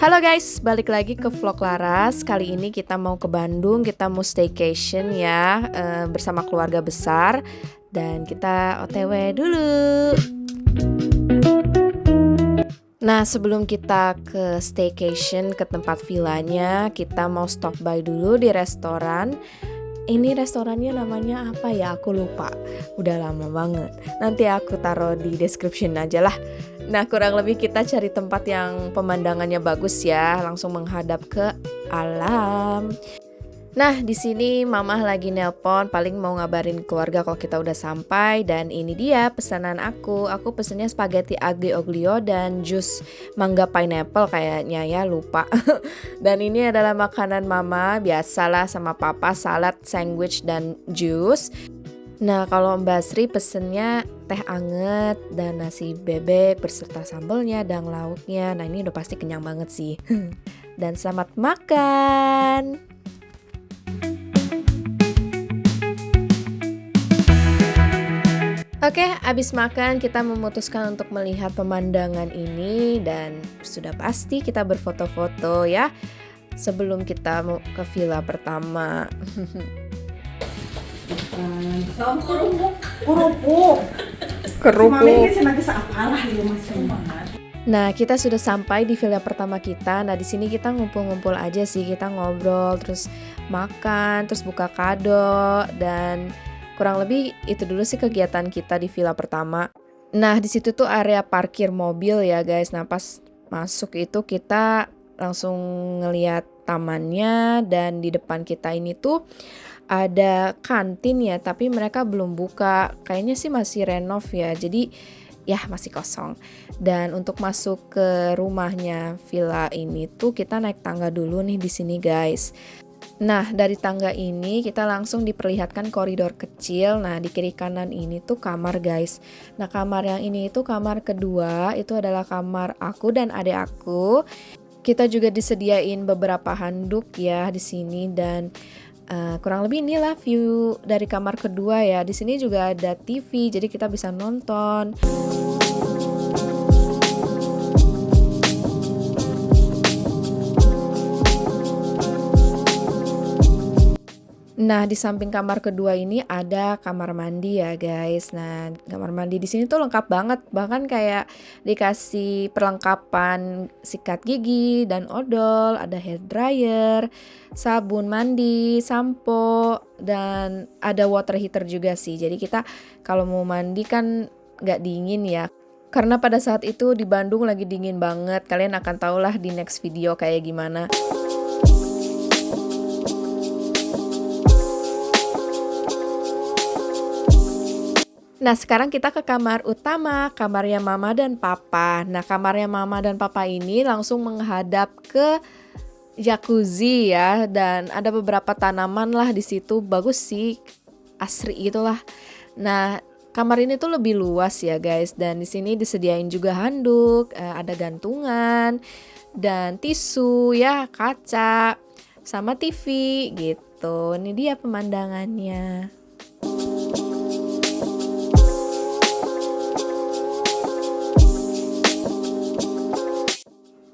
Halo guys, balik lagi ke vlog Laras. Kali ini kita mau ke Bandung, kita mau staycation ya, bersama keluarga besar. Dan kita OTW dulu. Nah, sebelum kita ke staycation, ke tempat villanya, kita mau stop by dulu di restoran. Ini restorannya namanya apa ya? Aku lupa. Udah lama banget. Nanti aku taruh di description aja lah. Nah, kurang lebih kita cari tempat yang pemandangannya bagus ya, langsung menghadap ke alam. Nah, di sini Mama lagi nelpon, paling mau ngabarin keluarga kalau kita udah sampai. Dan ini dia pesanan aku. Aku pesennya spaghetti aglio oglio dan jus mangga pineapple kayaknya ya, lupa. Dan ini adalah makanan Mama, biasalah sama Papa, salad, sandwich, dan jus. Nah, kalau Mbak Sri pesennya teh anget dan nasi bebek berserta sambelnya dan lauknya. Nah, ini udah pasti kenyang banget sih. Dan selamat makan! Oke, abis makan kita memutuskan untuk melihat pemandangan ini dan sudah pasti kita berfoto-foto ya sebelum kita mau ke villa pertama. Kerupuk. Nah, kita sudah sampai di villa pertama kita. Nah, di sini kita ngumpul-ngumpul aja sih, kita ngobrol, terus makan, terus buka kado dan kurang lebih itu dulu sih kegiatan kita di villa pertama. Nah, di situ tuh area parkir mobil ya, guys. Nah, pas masuk itu kita langsung ngeliat tamannya dan di depan kita ini tuh ada kantin ya, tapi mereka belum buka. Kayaknya sih masih renov ya. Jadi ya masih kosong. Dan untuk masuk ke rumahnya villa ini tuh kita naik tangga dulu nih di sini, guys. Nah, dari tangga ini kita langsung diperlihatkan koridor kecil. Nah, di kiri kanan ini tuh kamar, guys. Nah, kamar yang ini itu kamar kedua, itu adalah kamar aku dan adik aku. Kita juga disediain beberapa handuk ya di sini dan kurang lebih inilah view dari kamar kedua ya. Di sini juga ada TV, jadi kita bisa nonton. Nah, di samping kamar kedua ini ada kamar mandi ya, guys. Nah, kamar mandi di sini tuh lengkap banget. Bahkan kayak dikasih perlengkapan sikat gigi dan odol, ada hair dryer, sabun mandi, sampo, dan ada water heater juga sih. Jadi kita kalau mau mandi kan nggak dingin ya. Karena pada saat itu di Bandung lagi dingin banget. Kalian akan tahulah di next video kayak gimana. Nah, sekarang kita ke kamar utama, kamarnya Mama dan Papa. Nah, kamarnya Mama dan Papa ini langsung menghadap ke jacuzzi ya, dan ada beberapa tanaman lah di situ, bagus sih, asri gitulah. Nah, kamar ini tuh lebih luas ya, guys, dan di sini disediain juga handuk, ada gantungan dan tisu ya, kaca, sama TV gitu. Ini dia pemandangannya.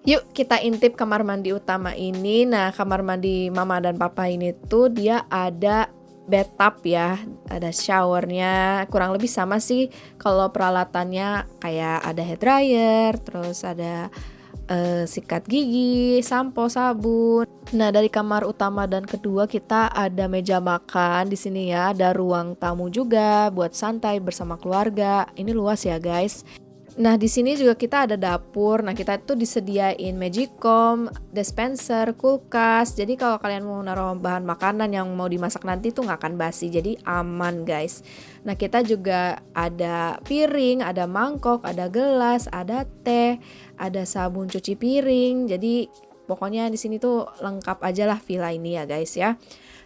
Yuk kita intip kamar mandi utama ini. Nah, kamar mandi Mama dan Papa ini tuh dia ada bathtub ya, ada showernya. Kurang lebih sama sih kalau peralatannya kayak ada hair dryer, terus ada sikat gigi, sampo, sabun. Nah, dari kamar utama dan kedua kita ada meja makan di sini ya, ada ruang tamu juga buat santai bersama keluarga. Ini luas ya, guys. Nah, di sini juga kita ada dapur. Nah, kita tuh disediain magicom, dispenser, kulkas. Jadi kalau kalian mau naruh bahan makanan yang mau dimasak nanti tuh nggak akan basi. Jadi aman, guys. Nah, kita juga ada piring, ada mangkok, ada gelas, ada teh, ada sabun cuci piring. Jadi pokoknya di sini tuh lengkap aja lah villa ini ya, guys ya.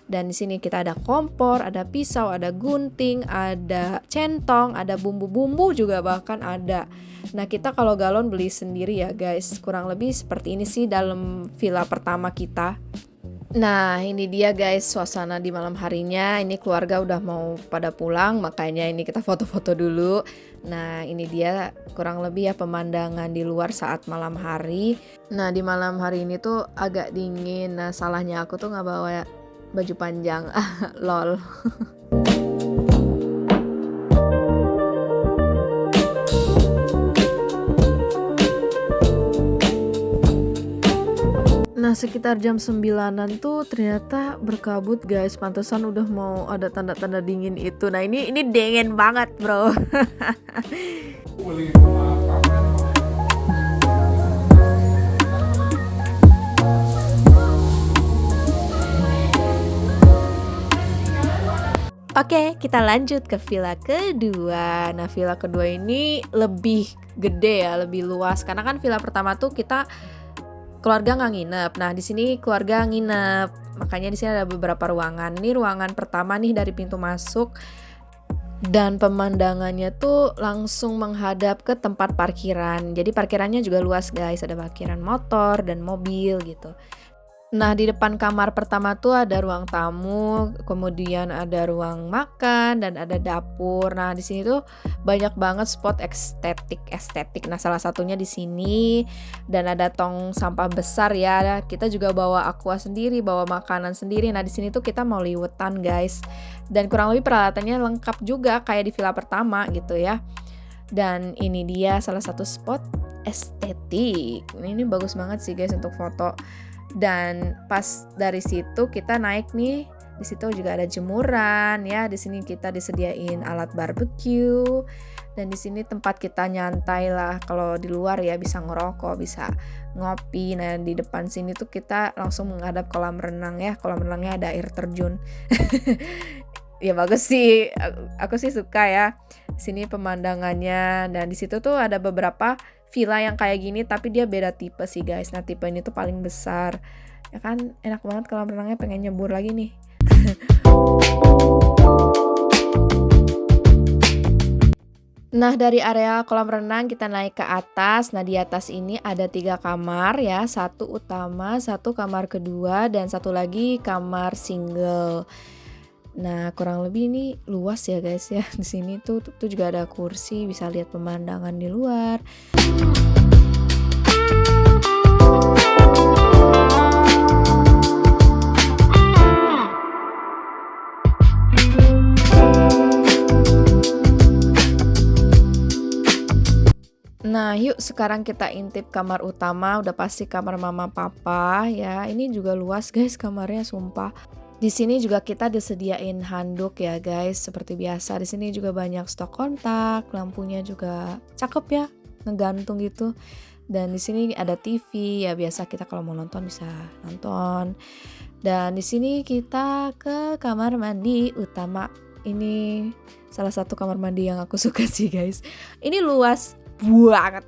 Dan di sini kita ada kompor, ada pisau, ada gunting, ada centong, ada bumbu-bumbu juga bahkan ada. Nah, kita kalau galon beli sendiri ya, guys. Kurang lebih seperti ini sih dalam villa pertama kita. Nah, ini dia guys suasana di malam harinya. Ini keluarga udah mau pada pulang, makanya ini kita foto-foto dulu. Nah, ini dia kurang lebih ya pemandangan di luar saat malam hari. Nah, di malam hari ini tuh agak dingin. Nah, salahnya aku tuh nggak bawa baju panjang. Lol. Nah, sekitar jam 9-an tuh ternyata berkabut guys. Pantesan udah mau ada tanda-tanda dingin itu. Nah, ini dingin banget, bro. Oke, kita lanjut ke villa kedua. Nah, villa kedua ini lebih gede ya, lebih luas. Karena kan villa pertama tuh kita keluarga nggak nginep. Nah, di sini keluarga nginep. Makanya di sini ada beberapa ruangan. Ini ruangan pertama nih dari pintu masuk. Dan pemandangannya tuh langsung menghadap ke tempat parkiran. Jadi parkirannya juga luas guys. Ada parkiran motor dan mobil gitu. Nah, di depan kamar pertama tuh ada ruang tamu, kemudian ada ruang makan dan ada dapur. Nah, di sini tuh banyak banget spot estetik. Nah, salah satunya di sini dan ada tong sampah besar ya. Kita juga bawa aqua sendiri, bawa makanan sendiri. Nah, di sini tuh kita mau liwetan, guys. Dan kurang lebih peralatannya lengkap juga kayak di villa pertama gitu ya. Dan ini dia salah satu spot estetik. Ini bagus banget sih guys untuk foto. Dan pas dari situ kita naik nih, di situ juga ada jemuran ya. Di sini kita disediain alat barbecue dan di sini tempat kita nyantai lah. Kalau di luar ya bisa ngerokok, bisa ngopi. Nah, di depan sini tuh kita langsung menghadap kolam renang ya. Kolam renangnya ada air terjun. Ya bagus sih. Aku sih suka ya. Di sini pemandangannya dan di situ tuh ada beberapa villa yang kayak gini tapi dia beda tipe sih guys. Nah, tipe ini tuh paling besar. Ya kan enak banget kolam renangnya, pengen nyebur lagi nih. Nah, dari area kolam renang kita naik ke atas. Nah, di atas ini ada 3 kamar ya. 1 utama, 1 kamar kedua, dan 1 lagi kamar single. Nah, kurang lebih ini luas ya guys ya. Di sini tuh juga ada kursi, bisa lihat pemandangan di luar. Nah, yuk sekarang kita intip kamar utama. Udah pasti kamar mama papa ya. Ini juga luas guys kamarnya, sumpah. Di sini juga kita disediain handuk ya guys, seperti biasa. Di sini juga banyak stok kontak, lampunya juga cakep ya, ngegantung gitu. Dan di sini ada TV ya, biasa kita kalau mau nonton bisa nonton. Dan di sini kita ke kamar mandi utama. Ini salah satu kamar mandi yang aku suka sih guys. Ini luas banget.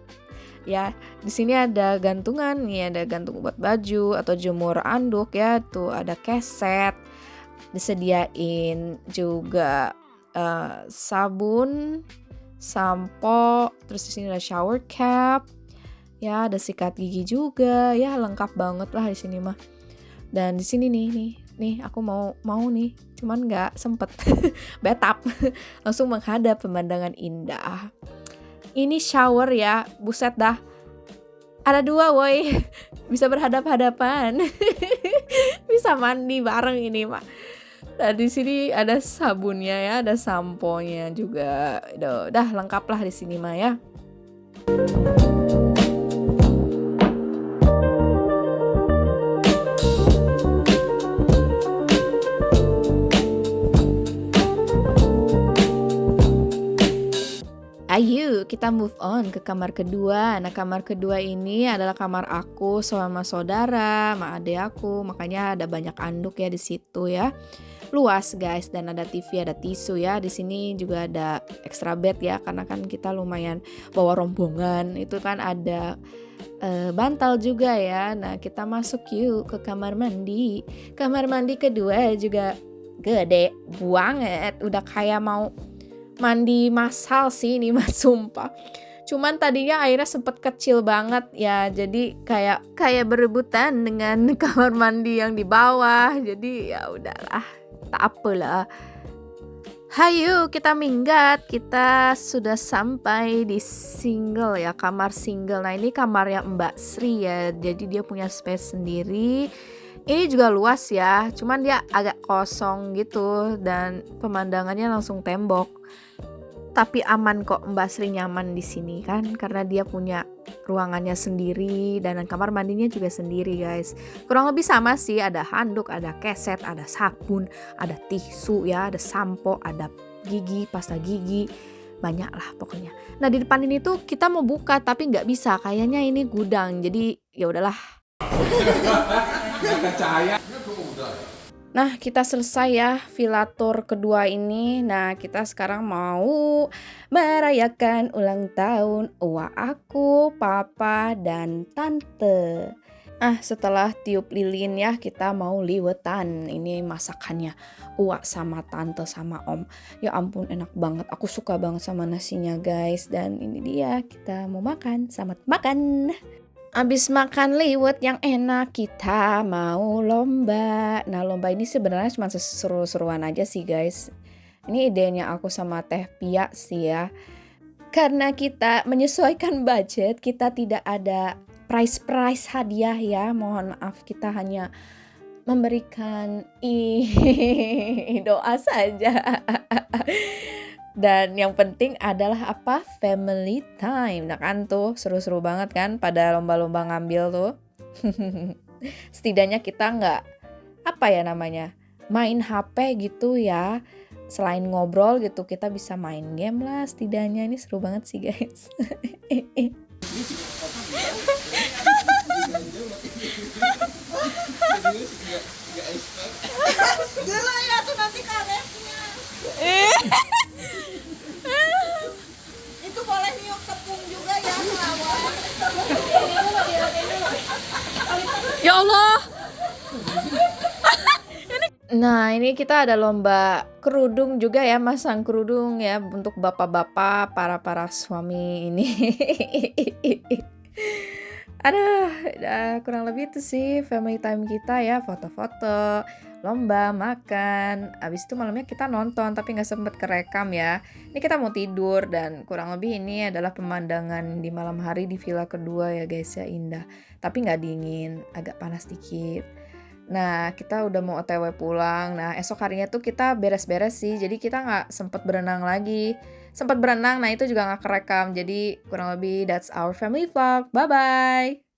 Ya, di sini ada gantungan nih, ada gantung buat baju atau jemur anduk ya, tuh ada keset, disediain juga sabun, sampo, terus di sini ada shower cap, ya ada sikat gigi juga, ya lengkap banget lah di sini mah. Dan di sini nih aku mau nih, cuman nggak sempet betap, langsung menghadap pemandangan indah. Ini shower ya, buset dah. Ada 2 woi, bisa berhadap-hadapan. Bisa mandi bareng ini mah. Nah, di sini ada sabunnya ya, ada samponya juga. Udah lengkap lah di sini mah ya. Ayo kita move on ke kamar kedua. Nah, kamar kedua ini adalah kamar aku sama saudara, sama adik aku. Makanya ada banyak anduk ya di situ ya. Luas guys, dan ada TV, ada tisu ya. Di sini juga ada extra bed ya, karena kan kita lumayan bawa rombongan. Itu kan ada bantal juga ya. Nah, kita masuk yuk ke kamar mandi. Kamar mandi kedua juga gede banget. Udah kayak mau mandi massal sih ini mas, sumpah. Cuman tadinya airnya sempet kecil banget ya, jadi kayak berebutan dengan kamar mandi yang di bawah. Jadi ya udahlah, tak apalah. Hayu kita minggat, kita sudah sampai di single ya, kamar single. Nah ini kamarnya Mbak Sri ya, jadi dia punya space sendiri. Ini juga luas ya, cuman dia agak kosong gitu dan pemandangannya langsung tembok. Tapi aman kok, Mbak Sri nyaman di sini kan karena dia punya ruangannya sendiri dan kamar mandinya juga sendiri guys. Kurang lebih sama sih, ada handuk, ada keset, ada sabun, ada tisu ya, ada sampo, ada gigi, pasta gigi, banyak lah pokoknya. Nah di depan ini tuh kita mau buka tapi nggak bisa, kayaknya ini gudang jadi ya udahlah. Nah, kita selesai ya villa tour kedua ini. Nah, kita sekarang mau merayakan ulang tahun uwa aku, papa, dan tante. Setelah tiup lilin ya, kita mau liwetan. Ini masakannya uwa sama tante sama om. Ya ampun, enak banget. Aku suka banget sama nasinya guys. Dan ini dia, kita mau makan. Selamat makan! Abis makan liwet yang enak, kita mau lomba. Nah lomba ini sebenarnya cuma seru-seruan aja sih guys. Ini idenya aku sama Teh Pia sih ya. Karena kita menyesuaikan budget, kita tidak ada prize hadiah ya. Mohon maaf, kita hanya memberikan doa saja. Dan yang penting adalah apa? Family time. Nah kan tuh seru-seru banget kan pada lomba-lomba ngambil tuh. Setidaknya kita nggak, apa ya namanya, main HP gitu ya. Selain ngobrol gitu, kita bisa main game lah setidaknya. Ini seru banget sih guys. Gila ya tuh nanti karetnya. Itu boleh niup tepung juga ya lawan. Ya Allah. Nah ini kita ada lomba kerudung juga ya, masang kerudung ya untuk bapak-bapak, para suami ini. Aduh, kurang lebih itu sih family time kita ya, foto-foto, lomba, makan. Abis itu malamnya kita nonton tapi nggak sempet kerekam ya. Ini kita mau tidur dan kurang lebih ini adalah pemandangan di malam hari di villa kedua ya guys ya, indah. Tapi nggak dingin, agak panas dikit. Nah kita udah mau OTW pulang. Nah esok harinya tuh kita beres-beres sih, jadi kita nggak sempet berenang lagi. Sempat berenang, nah itu juga nggak kerekam. Jadi kurang lebih that's our family vlog. Bye-bye!